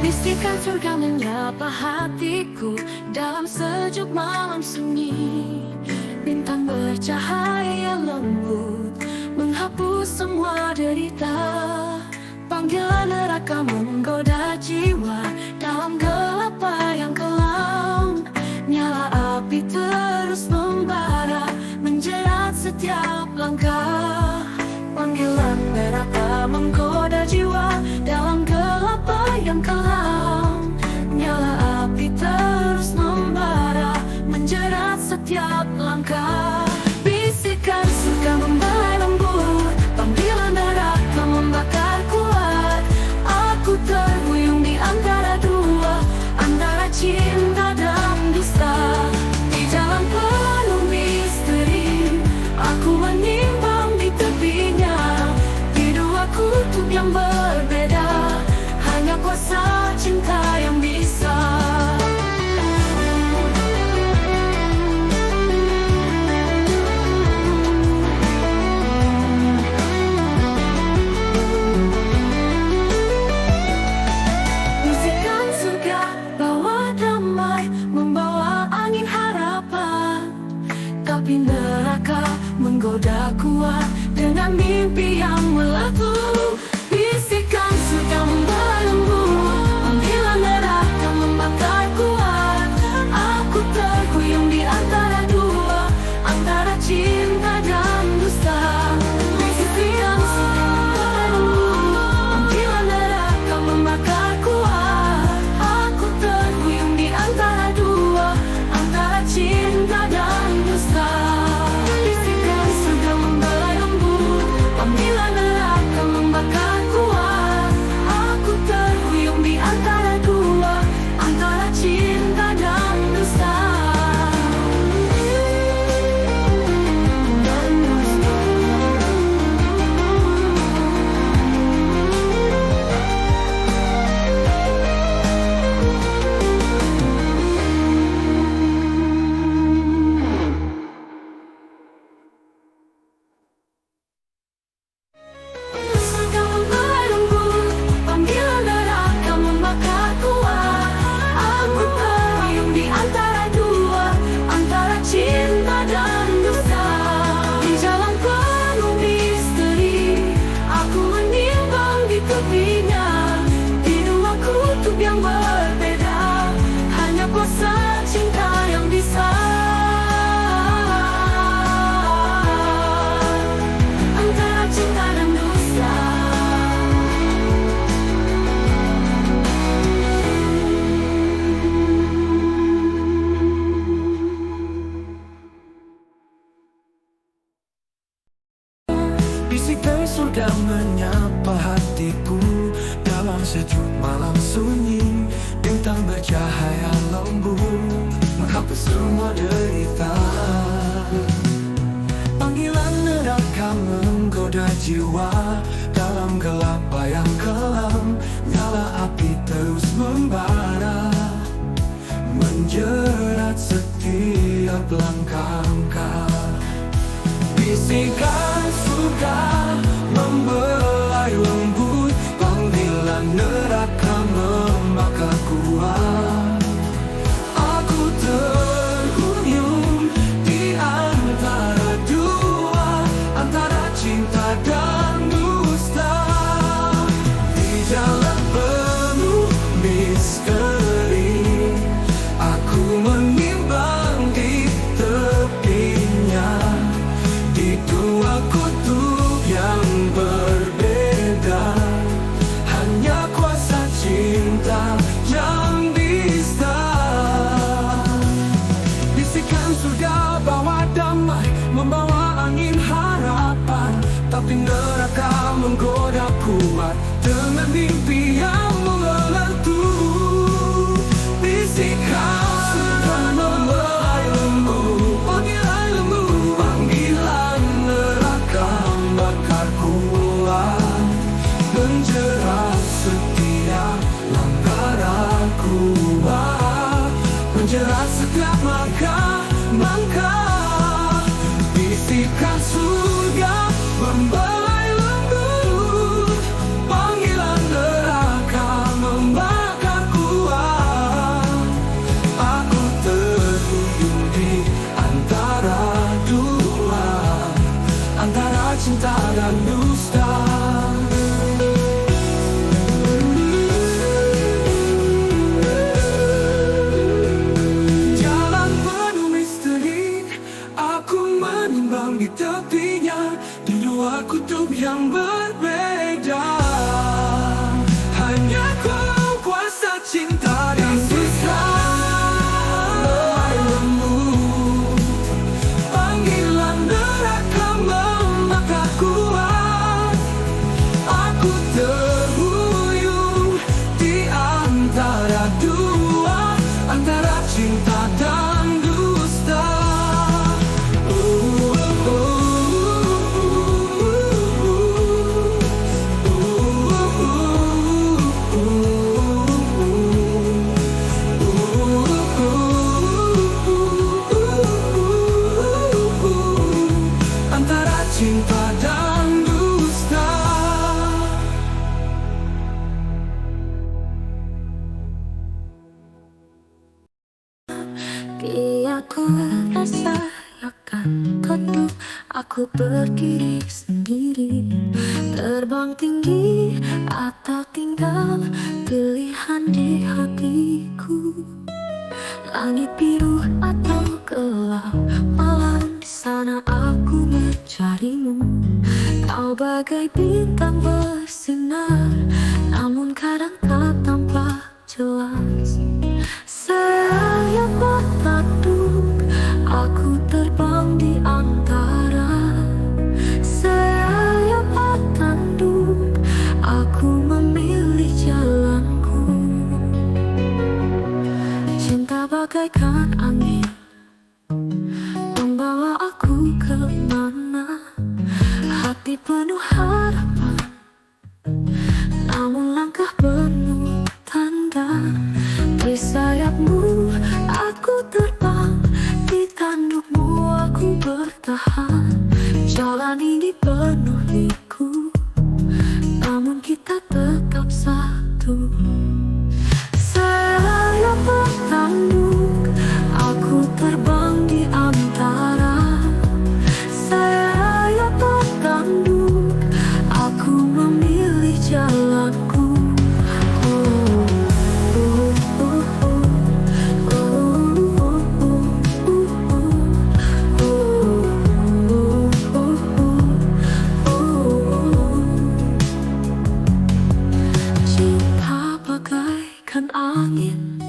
Bisikan surga menyapa hatiku dalam sejuk malam sunyi. Bintang bercahaya lembut menghapus semua derita. Panggilan neraka menggoda jiwa dalam gelap yang kelam. Nyala api terus membara menjerat setiap langkah. Panggilan neraka menggoda jiwa dalam gelap yang kelam. Nyala api terus membara menjerat setiap langkah. Bisikan surga membelai lembut, panggilan neraka membakar kuat. Aku terhuyung di antara dua, antara cinta dan dusta. Di jalan penuh misteri, aku menimbang di tepinya. Di dua kutub yang berbeda, hanya kuasa cinta yang bisa. Bisikan surga bawa damai, membawa angin harapan. Tapi neraka menggoda kuat dengan mimpi yang melatu. Bisikan surga membelai lembut, panggilan neraka membakar kuat. Aku terhuyung di antara dua, antara cinta dan dusta. Bisikan surga membelai lembut, panggilan neraka membakar kuat. Aku terhuyung di antara dua, antara cinta dan dusta. Bisikan surga membelai lembut, panggilan neraka membakar kuat. Aku terhuyung di antara dua, antara cinta dan dusta. Surga membelai lembut, panggilan neraka membakar kuat. Aku terhuyung di antara dua, antara cinta dan dusta. Di jalan penuh misteri, aku menimbang di tepinya. Di dua kutub yang berbeda, hanya kuasa cinta yang bisa. Antara cinta dan dusta. Bisikan surga menyapa hatiku dalam sejuk malam sunyi. Bintang bercahaya lembut menghapus semua derita. Panggilan neraka menggoda jiwa dalam gelap yang kelam. Nyala api terus membara menjerat setiap langkah. Bisikan surga membelai lembut, panggilan neraka membakar kuat. Aku terhuyung di antara dua, antara cinta dan dusta. Di jalan penuh misteri, aku menimbang di tepinya. Di dua kutub yang berbeda, hanya kuasa cinta yang bisa. Bisikan surga bawa damai, membawa angin harapan. Tapi neraka menggoda kuat dengan mimpi yang meletup. Bisikan surga membelai lembut, panggilan lembut, panggilan neraka bakar kuat, menjerat setiap langkah aku, menjerat setiap langkah. Bisikan surga membelai lembut, panggilan neraka membakar Kau kuasa cinta dan dusta, lemah lembut, panggilan neraka membakar kuat. Aku terhuyung di antara dua, antara cinta dan dusta. Antara cinta dan dusta. Biar ku rasakan teduh, aku berdiri sendiri. Terbang tinggi atau tinggal, pilihan di hatiku. Langit biru atau gelap malam, di sana aku mencarimu. Kau bagai bintang bersinar, namun kadang tak tampak jelas. Saya bertanduk, aku terbang di antara. Saya bertanduk, aku memilih jalanku. Cinta bagaikan angin, membawa aku kemana. Hati penuh harapan, namun langkah penuh tanda. Di sayapmu aku terbang, di tandukmu aku bertahan. Jalan ini penuh liku, namun kita tetap satu. Saya bertanduk, aku terbang di antara. Saya bertanduk, aku memilih jalanku. Cinta bagaikan angin,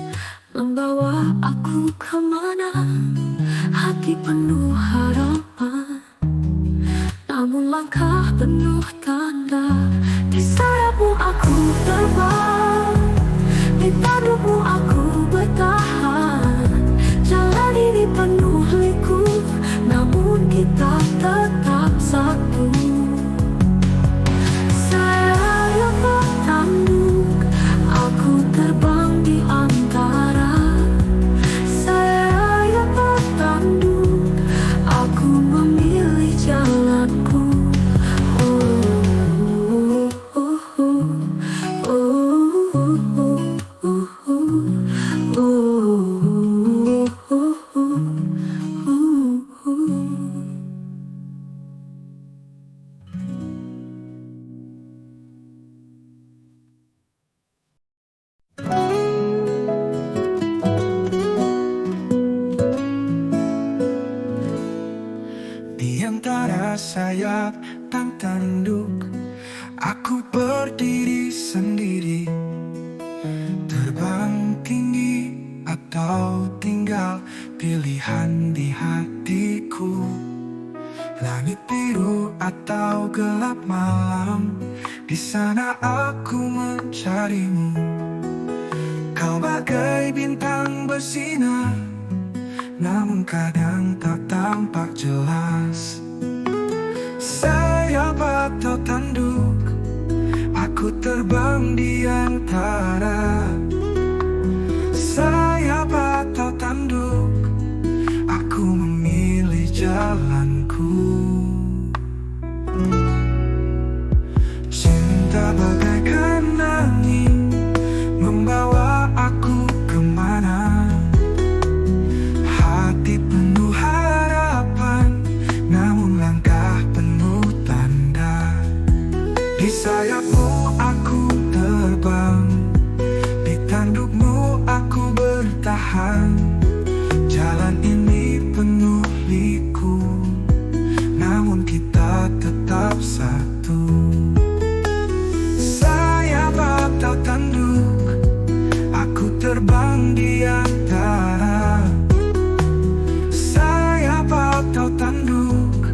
membawa aku kemana. Hati penuh harapan, namun langkah penuh tanda. Di sayapmu aku terbang, di tandukmu aku bertahan. Jalan ini penuh liku, namun kita tetap satu. Saya bertanduk, aku terbang di antara. Saya bertanduk, aku memilih jalanku. Di antara sayap dan tanduk, aku berdiri sendiri. Terbang tinggi atau tinggal, pilihan di hatiku. Langit biru atau gelap malam, di sana aku mencarimu. Kau bagai bintang bersinar, namun kadang tak tampak jelas. Sayap atau tanduk, aku terbang di antara. Sayap atau tanduk, aku memilih jalanku. Cinta bagaikan angin, membawa aku kemana. Hati penuh harapan, namun langkah penuh tanda. Di sayapmu aku terbang, terbang di antara sayap atau tanduk,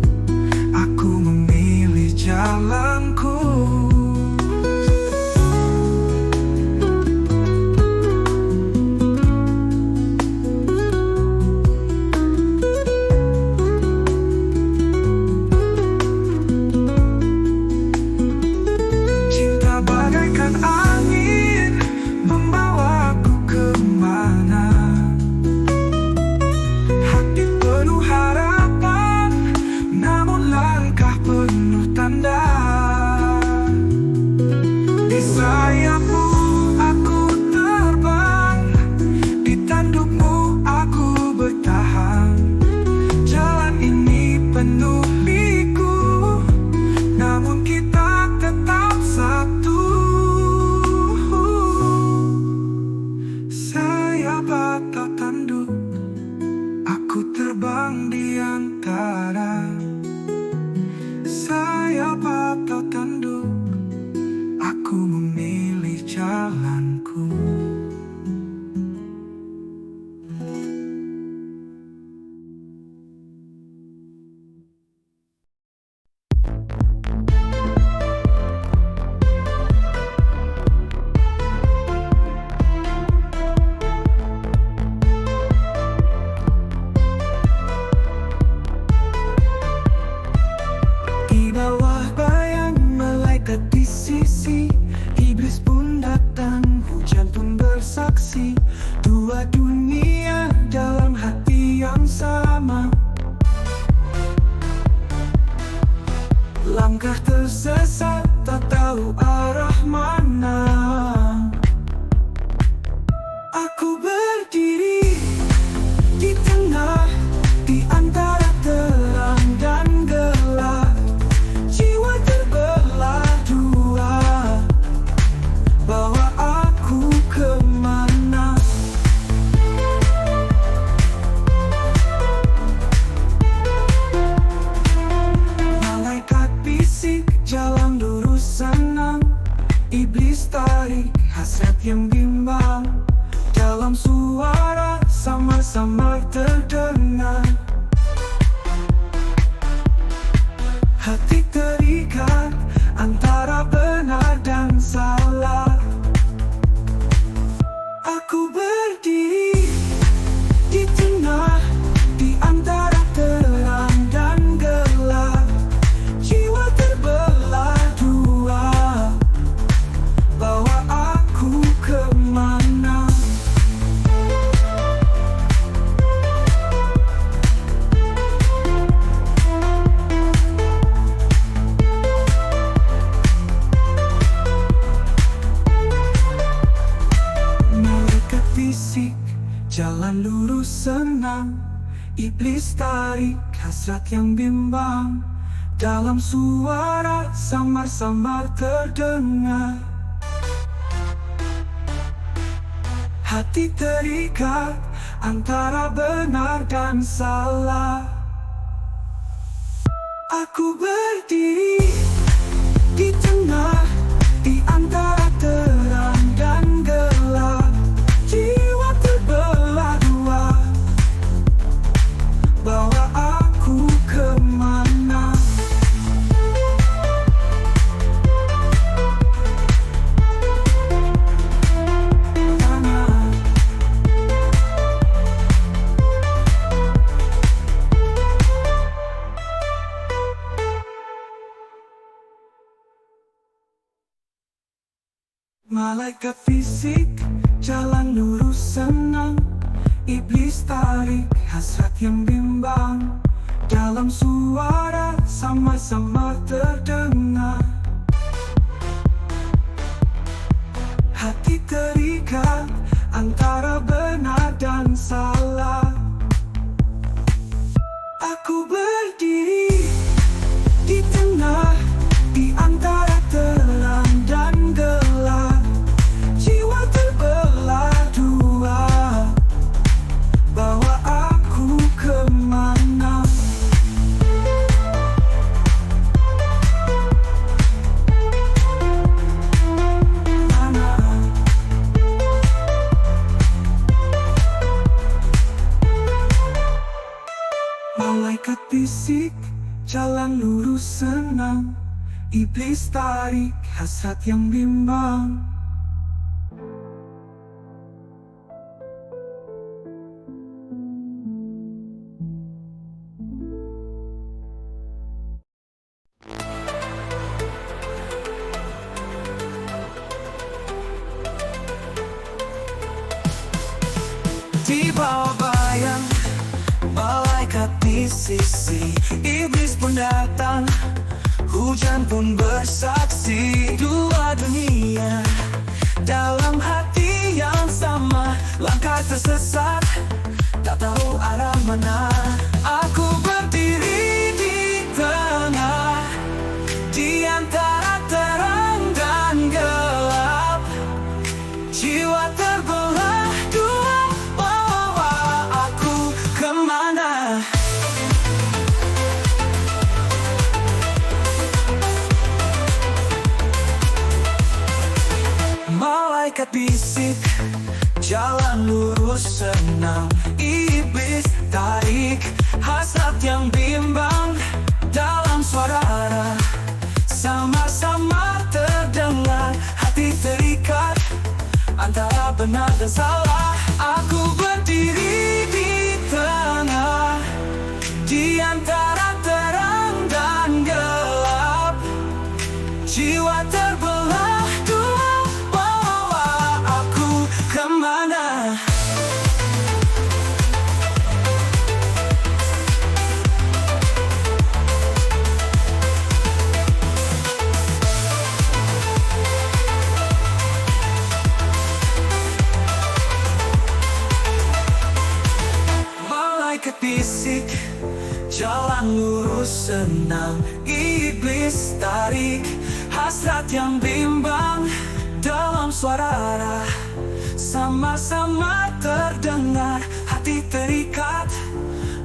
aku memilih jalanku. Cinta bagaikan angin membawaku kemana. Hati penuh harapan, namun langkah penuh tanda. Di sayapmu aku terbang, di tandukmu aku bertahan. Jalan ini penuh liku, namun kita tetap satu. Sayap atau tanduk, aku terbang di antara sayap atau tanduk, aku memilih jalanku. Di bawah bayang malaikat di sisi, iblis pun datang, hujan pun bersaksi. Dua dunia dalam hati yang sama. Langkah tersesat, tak tahu arah mana. Aku berdiri di tengah, di antara terang dan gelap. Jiwa terbelah dua, bawa aku kemana. Malaikat bisik, jalan lurus senang. Iblis tarik, hasrat yang bimbang. Dalam suara samar-samar terdengar. Hati terikat antara benar dan salah. Aku berdiri di tengah, di antara terang dan gelap. Jiwa terbelah dua, bawa aku kemana. Malaikat bisik, jalan lurus senang. Iblis tarik, hasrat yang bimbang. Dalam suara samar-samar terdengar. Hati terikat antara benar dan salah. Aku berdiri di tengah, di antara terang dan gelap. Jiwa terbelah dua, bawa aku kemana. Malaikat fisik, jalan lurus senang. Iblis tarik, hasrat yang bimbang. Dalam suara sama-sama terdengar. Hati terikat antara benar dan salah. Aku berdiri di tengah, di antara terang dan gelap. Jiwa terbelah dua, bawa aku kemana. bisik, jalan lurus senang. Iblis tarik, hasrat yang bimbang. Di bawah bayang malaikat di sisi, iblis pun datang, hujan pun bersaksi. Dua dunia dalam hati yang sama, langkah tersesat, tak tahu arah mana. Aku berdiri di tengah, di antara terang dan gelap. Jiwa terbelah dua, bawa aku kemana? Malaikat bisik, jalan lurus senang. Iblis tarik, hasrat yang bimbang. Dalam suara sama-sama terdengar, hati terikat antara benar dan salah. Aku berdiri di tengah, di antara terang dan gelap. Jiwa terbelah dua, bawa aku kemana? Malaikat bisik, jalan lurus senang. Iblis tarik, hasrat yang bimbang. Dalam suara sama-sama terdengar, hati terikat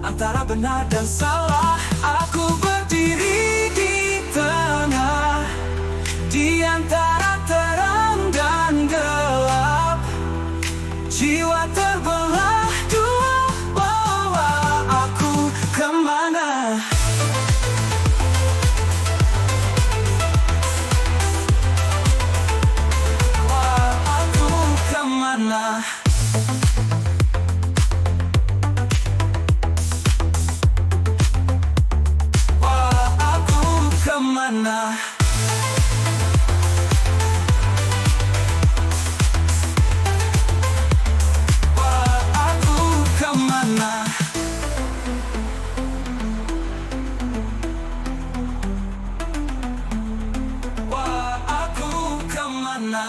antara benar dan salah. Aku berdiri di tengah, di antara terang dan gelap. Jiwa terbelah dua, bawa aku kemana? Bawa aku kemana? Bawa aku kemana? Bawa aku kemana? Bawa aku kemana?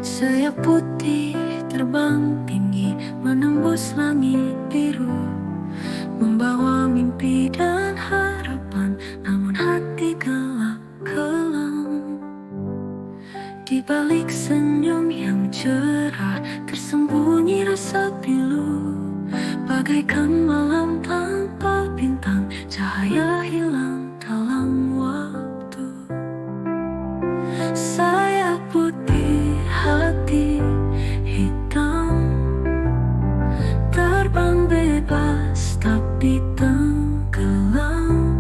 Sayap putih terbang tinggi menembus langit biru, membawa mimpi dan harapan, namun hati gelap kelam. Di balik senyum yang cerah tersembunyi rasa pilu, bagaikan malam tanpa bintang, cahaya hilang dalam waktu. Sayap putih, hati hitam, terbang bebas tapi tenggelam,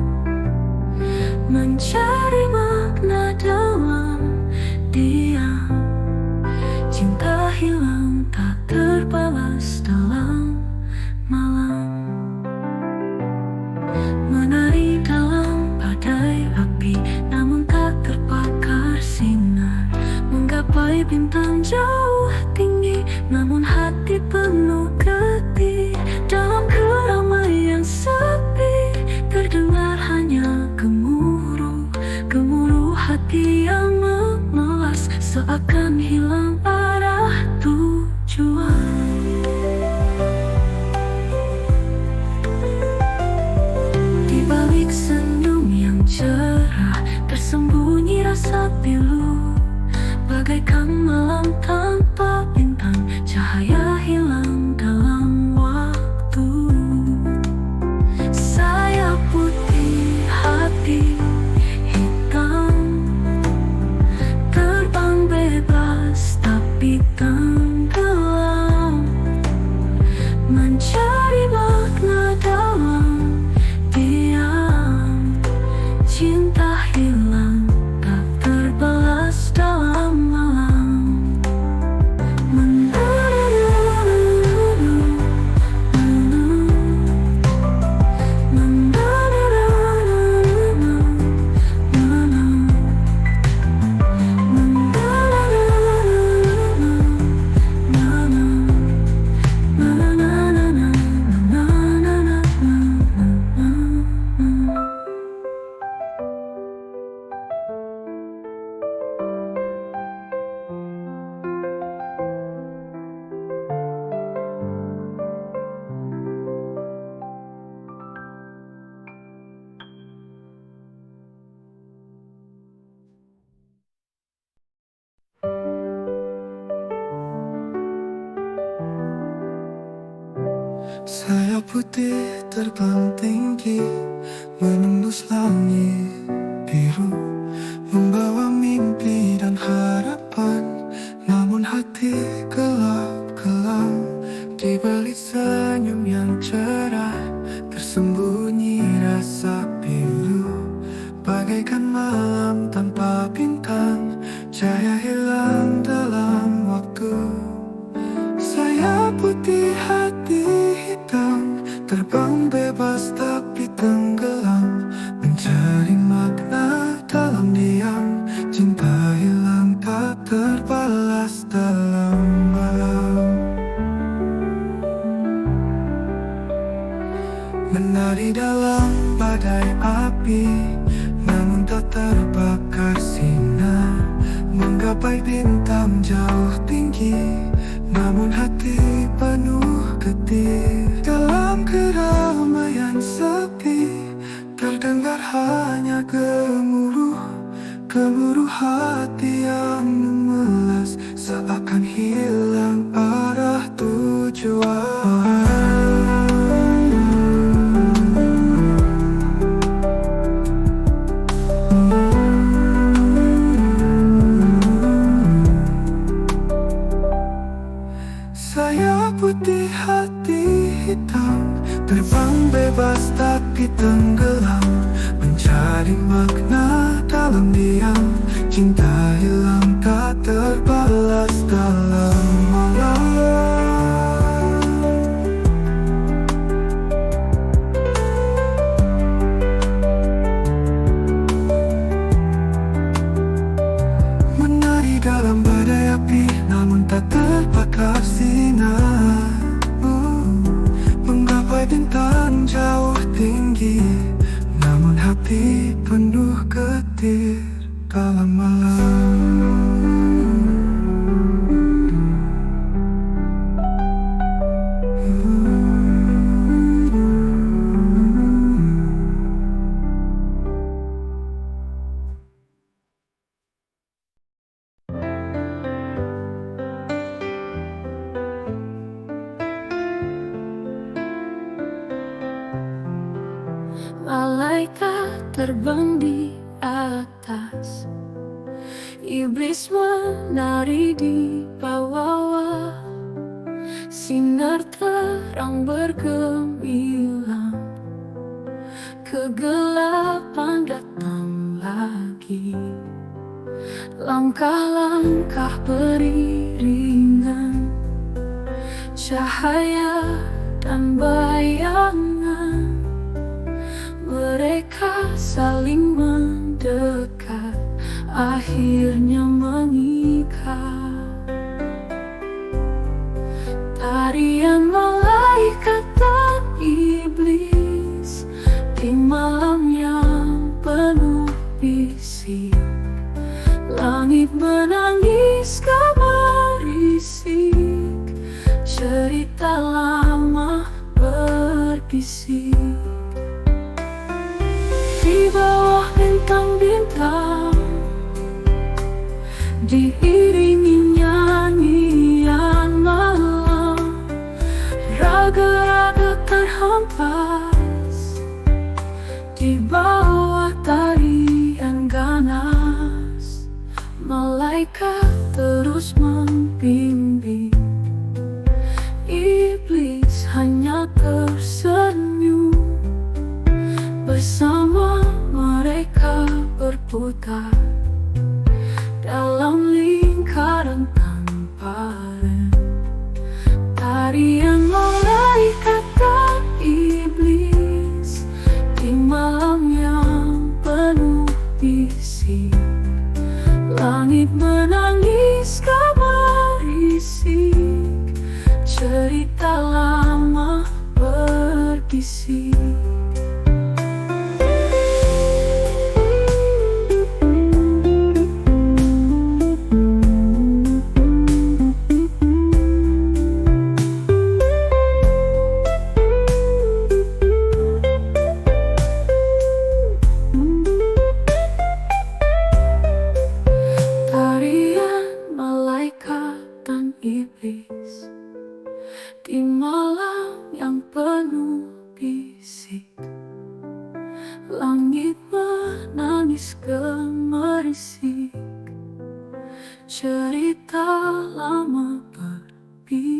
mencari makna dalam diam. Cinta hilang tak terbalas dalam malam, menari dalam badai api namun tak terbakar sinar, menggapai bintang jauh tinggi namun hati penuh getih. Dalam keramaian sepi terdengar hanya gemuruh, gemuruh hati yang memelas, seakan hilang arah tujuan. Di balik senyum yang cerah tersembunyi rasa pilu, bagaikan malam tanpa bintang, cahaya hilang Sayap putih terbang tinggi menembus langit biru, membawa mimpi dan harapan. Namun hati gelap kelam, di balik senyum yang cerah tersembunyi rasa pilu. Bagaikan malam tanpa bintang, cahaya hilang dalam waktu. Sayap putih hati hitam, terbang bebas tapi tenggelam, mencari makna dalam diam. Cinta hilang tak terbalas dalam malam. Menari dalam badai api, namun tak terbakar sinar. Menggapai bintang jauh tinggi, namun hati penuh getir. Dalam keramaian sepi, terdengar hanya gemuruh. Gemuruh hati yang memelas, seakan hilang arah tujuan. Sayap putih hati hitam, terbang bebas tapi tenggelam, mencari makna dalam diam. Cinta hilang tak terbalas dalam malam. Menari dalam badai api, namun tak terbakar sinar. Menggapai bintang jauh tinggi, namun hati penuh getir dalam malam. Malaikat terbang di atas, iblis menari di bawah. Sinar terang bergemilang, kegelapan datang lagi. Langkah-langkah beriringan, cahaya dan bayangan. Mereka saling mendekat, akhirnya mengikat. Tarian malaikat dan iblis di malam yang penuh bisik. Langit menangis kabar risik, cerita lama berbisik. Di bawah bintang-bintang, diiringi nyanyian malam, raga-raga terhempas di bawah tarian ganas. Malaikat terus membimbing, iblis hanya tersenyum. Bersama mereka berputar dalam lingkaran tanpa rem. Tarian malaikat dan iblis di malam yang penuh bisik. Langit menangis kabar risik, cerita lama berbisik. Tarian malaikat dan iblis di malam cerita lama berbisik.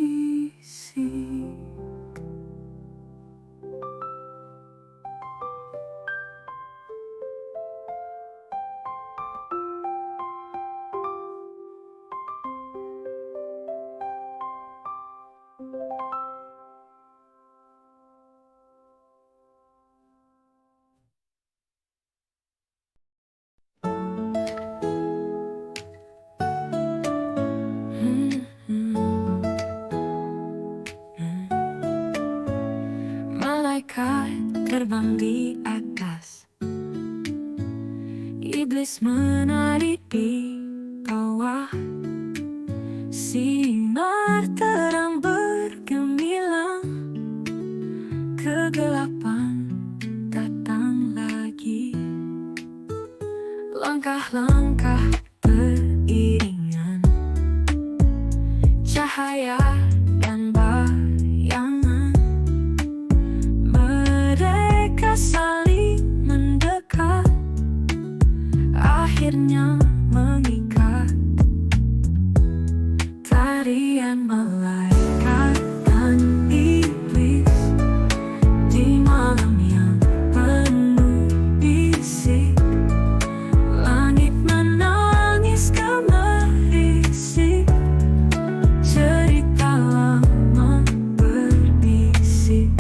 Malaikat terbang di atas, iblis menari di bawah. Sinar terang bergemilang, kegelapan datang lagi. Langkah-langkah beriringan, cahaya dan bayangan. Mereka saling mendekat, akhirnya mengikat. Tarian malaikat dan iblis di malam yang penuh bisik. Langit menangis gemerisik, cerita lama berbisik.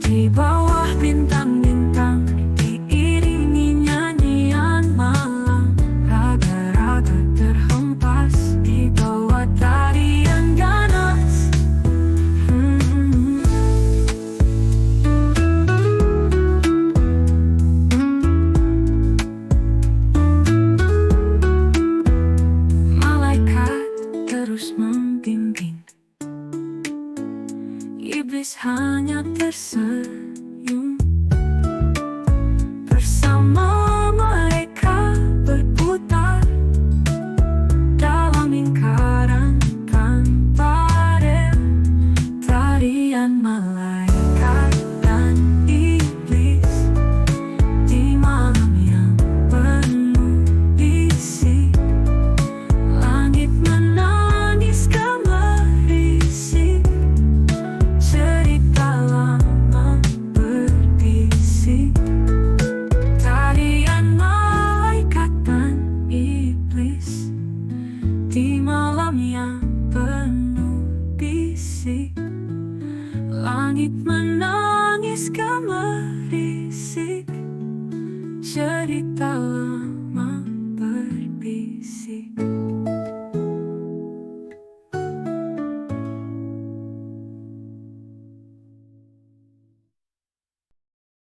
Di bawah bintang-bintang diiringi nyanyian malam, raga-raga terhempas di bawah tarian ganas. Malaikat terus membimbing, iblis hanya tersenyum. Bersama mereka berputar dalam lingkaran tanpa rem. Tarian malaikat dan iblis di malam yang penuh bisik. Langit menangis gemerisik, cerita lama berbisik. Tarian malaikat dan iblis di malam yang penuh bisik. Langit menangis gemerisik, cerita lama berbisik.